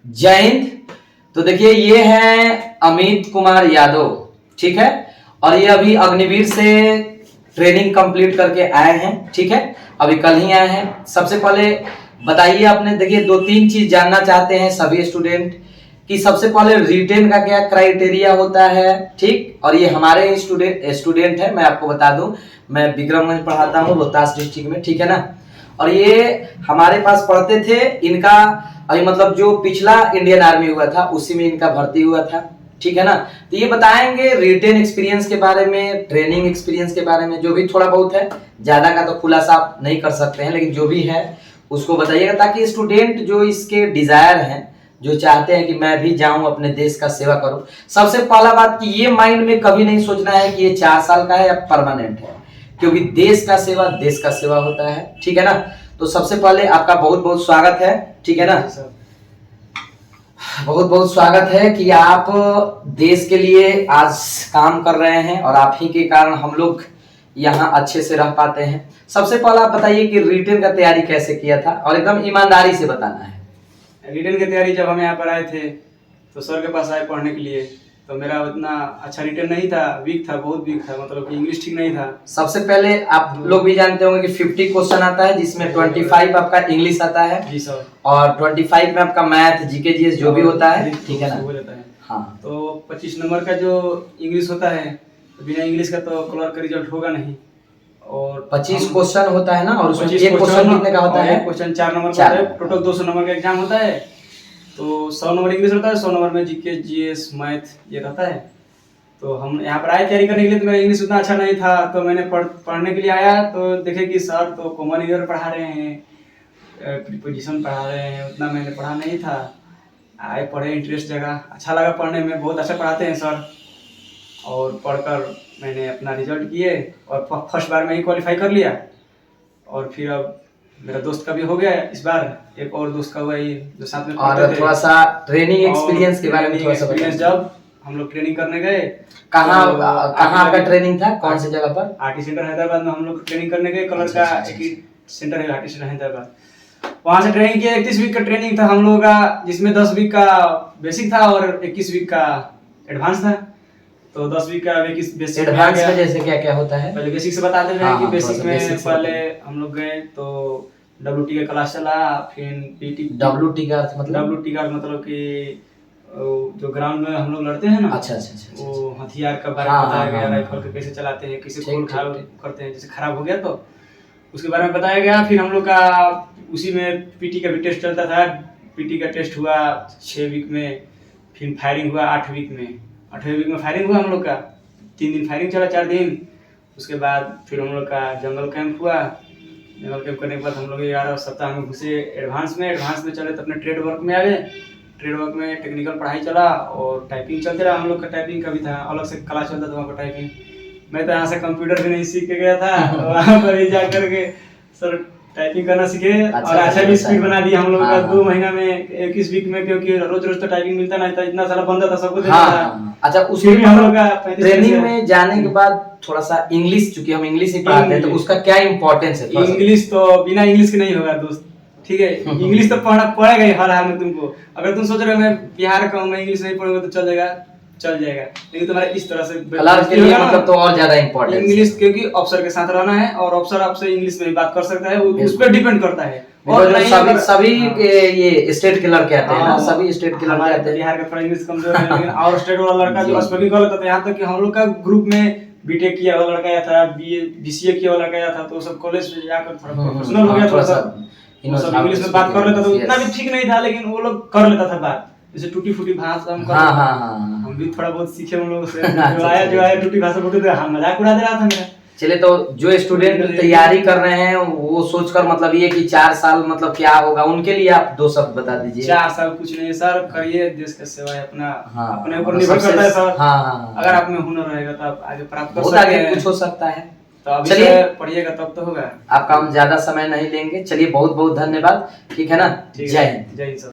जय हिंद। तो देखिए ये है अमित कुमार यादव, ठीक है। और ये अभी अग्निवीर से ट्रेनिंग कंप्लीट करके आए हैं, ठीक है। अभी कल ही आए हैं। सबसे पहले बताइए आपने, देखिए दो तीन चीज जानना चाहते हैं सभी स्टूडेंट कि सबसे पहले रिटेन का क्या क्राइटेरिया होता है, ठीक। और ये हमारे स्टूडेंट है, मैं आपको बता दूं, मैं विक्रमगंज पढ़ाता हूँ रोहतास डिस्ट्रिक्ट में, ठीक है ना। और ये हमारे पास पढ़ते थे, इनका अभी मतलब जो पिछला इंडियन आर्मी हुआ था उसी में इनका भर्ती हुआ था, ठीक है ना। तो ये बताएंगे रिटेन एक्सपीरियंस के बारे में, ट्रेनिंग एक्सपीरियंस के बारे में, जो भी थोड़ा बहुत है, ज्यादा का तो खुलासा आप नहीं कर सकते हैं, लेकिन जो भी है उसको बताइएगा, ताकि स्टूडेंट जो इसके डिजायर हैं, जो चाहते हैं कि मैं भी जाऊं अपने देश का सेवा करूं। सबसे पहला बात कि ये माइंड में कभी नहीं सोचना है कि ये 4 साल का है या परमानेंट है, क्योंकि देश का सेवा होता है, ठीक है ना। तो सबसे पहले आपका बहुत बहुत स्वागत है, ठीक है ना। बहुत बहुत स्वागत है कि आप देश के लिए आज काम कर रहे हैं और आप ही के कारण हम लोग यहाँ अच्छे से रह पाते हैं। सबसे पहले आप बताइए कि रिटेन का तैयारी कैसे किया था, और एकदम ईमानदारी से बताना है। रिटेन की तैयारी जब हम यहाँ पर आए थे तो सर के पास आए पढ़ने के लिए, तो मेरा उतना अच्छा रिटेन नहीं था, वीक था, बहुत वीक था, मतलब कि इंग्लिश ठीक नहीं था। सबसे पहले आप लोग भी जानते होंगे कि 50 क्वेश्चन आता है, जिसमें 25 आपका इंग्लिश आता है जी सर, और 25 में आपका मैथ, जीके, जीएस जो भी होता है, ठीक है ना। हो जाता है। हाँ, तो 25 नंबर का जो इंग्लिश होता है, तो बिना इंग्लिश का तो क्लर्क का रिजल्ट होगा नहीं। और 25 क्वेश्चन होता है ना, और उसमें एक क्वेश्चन कितने का होता है? क्वेश्चन 4 नंबर का होता है। टोटल 200 नंबर का एग्जाम होता है। तो 100 नंबर इंग्लिश होता है, 100 नंबर में जीके, जीएस, मैथ ये रहता है। तो हम यहाँ पर आए तैयारी करने के लिए, तो मेरा इंग्लिश उतना अच्छा नहीं था, तो मैंने पढ़ने के लिए आया तो देखे कि सर तो कॉमन ईयर पढ़ा रहे हैं, प्रीपोजिशन पढ़ा रहे हैं, उतना मैंने पढ़ा नहीं था। आए पढ़े, इंटरेस्ट जगह, अच्छा लगा पढ़ने में, बहुत अच्छा पढ़ाते हैं सर। और पढ़कर मैंने अपना रिजल्ट किए और फर्स्ट बार में ही क्वालिफाई कर लिया। और फिर अब मेरा दोस्त का भी हो गया इस बार, एक और दोस्त का हुआ ही जो साथ में और थोड़ा सा ट्रेनिंग एक्सपीरियंस के बारे में थोड़ा सा बताइए। जब हम लोग ट्रेनिंग करने गए, कहाँ आपका ट्रेनिंग था, कौन सी जगह पर? आरटी सेंटर हैदराबाद में हम लोग ट्रेनिंग करने गए। कलर का एक ही सेंटर है, आरटी सेंटर हैदराबाद। वहाँ से ट्रेनिंग किया। 31 वीक का ट्रेनिंग था हम लोगों का, जिसमें 10 वीक का बेसिक था और 21 वीक का एडवांस था। तो 10 वीक का बेसिक एडवांस में जैसे क्या क्या होता है, पहले बेसिक से बताते हैं। कि बेसिक में पहले बताइए। हम लोग गए तो WT का क्लास चला, फिर PT। WT का अर्थ मतलब? WT का मतलब कि जो ग्राउंड में हम लोग लड़ते हैं ना, अच्छा अच्छा अच्छा, वो हथियार का बारे में बताया गया, राइफल के कैसे चलाते हैं, किसी खून खराब करते हैं, जैसे खराब हो गया तो उसके बारे में बताया गया। फिर हम लोग का उसी में PT का भी टेस्ट चलता था। PT का टेस्ट हुआ 6 वीक में, फिर फायरिंग हुआ 8 वीक में। 8वें वीक में फायरिंग हुआ हम लोग का, 3 दिन फायरिंग चला, 4 दिन। उसके बाद फिर हम लोग का जंगल कैंप हुआ। जंगल कैंप करने के बाद हम लोग 11 सप्ताह में घुसे एडवांस में चले, तो अपने ट्रेड वर्क में आ गए। ट्रेड वर्क में टेक्निकल पढ़ाई चला और टाइपिंग चलते रहा। हम लोग का टाइपिंग का भी था, अलग से क्लास चलता था वहाँ पर टाइपिंग। मैं तो यहाँ से कंप्यूटर भी नहीं सीख के गया था, वहाँ पर ही जा करके सर टाइपिंग करना सीखे। और अच्छा भी स्पीड बना दिया हम लोग का 2 महीना में, 21 वीक में, क्योंकि रोज रोज तो टाइपिंग मिलता नहीं था, इतना सारा बंदा था, सबको देता था। अच्छा, उसमें हम लोग का ट्रेनिंग में जाने के बाद थोड़ा सा इंग्लिश, चूंकि हम इंग्लिश ही पढ़ाते हैं, तो उसका क्या इंपॉर्टेंस है? इंग्लिश तो बिना इंग्लिश के नहीं होगा दोस्त, ठीक है। इंग्लिश तो पढ़ना पड़ेगा ही हर हाल में तुमको। अगर तुम सोच रहे हो मैं बिहार का हूँ, मैं इंग्लिश नहीं पढ़ूंगा तो चल जाएगा, लेकिन तुम्हारा इस तरह से क्लास के लिए मतलब तो और ज्यादा इंपॉर्टेंट इंग्लिश, क्योंकि अफसर के साथ रहना है और अफसर आपसे इंग्लिश में बात कर सकता है, उस पर डिपेंड करता है। और सभी ये स्टेट के लड़के आते हैं ना, सभी स्टेट के लड़के आते हैं। बिहार का थोड़ा इंग्लिश कमजोर है, लेकिन और स्टेट वाला लड़का जो स्पीकिंग कर लेता था। यहाँ तक कि हम लोग का ग्रुप में बीटेक किया हुआ लड़का आया था, BCA किया हुआ लड़का आया था, तो सब कॉलेज में जाकर थोड़ा प्रोफेशनल हो गया, थोड़ा सा इंग्लिश में बात कर लेता था। उतना भी ठीक नहीं था, लेकिन वो लोग कर लेता था बात, जैसे टूटी फूटी भाषा हम हम भी थोड़ा बहुत सीखे उन लोगों से। जो आया टूटी भाषा बोलते थे, हम मजाक उड़ा दे रहा था मेरा। चले, तो जो स्टूडेंट तैयारी कर रहे हैं वो सोचकर मतलब ये कि 4 साल मतलब क्या होगा, उनके लिए आप 2 शब्द बता दीजिए। 4 साल कुछ नहीं सर, करिए, देश का सेवा है, अपना अपने ऊपर निर्भर करता है सर। अगर आप में हुनर रहेगा तो आप आगे प्राप्त कर सकते हैं, कुछ हो सकता है। तो अभी से पढ़िएगा तब तो होगा। आपका हम ज्यादा समय नहीं लेंगे, चलिए बहुत बहुत धन्यवाद, ठीक है ना। जय हिंद। जय हिंद सर।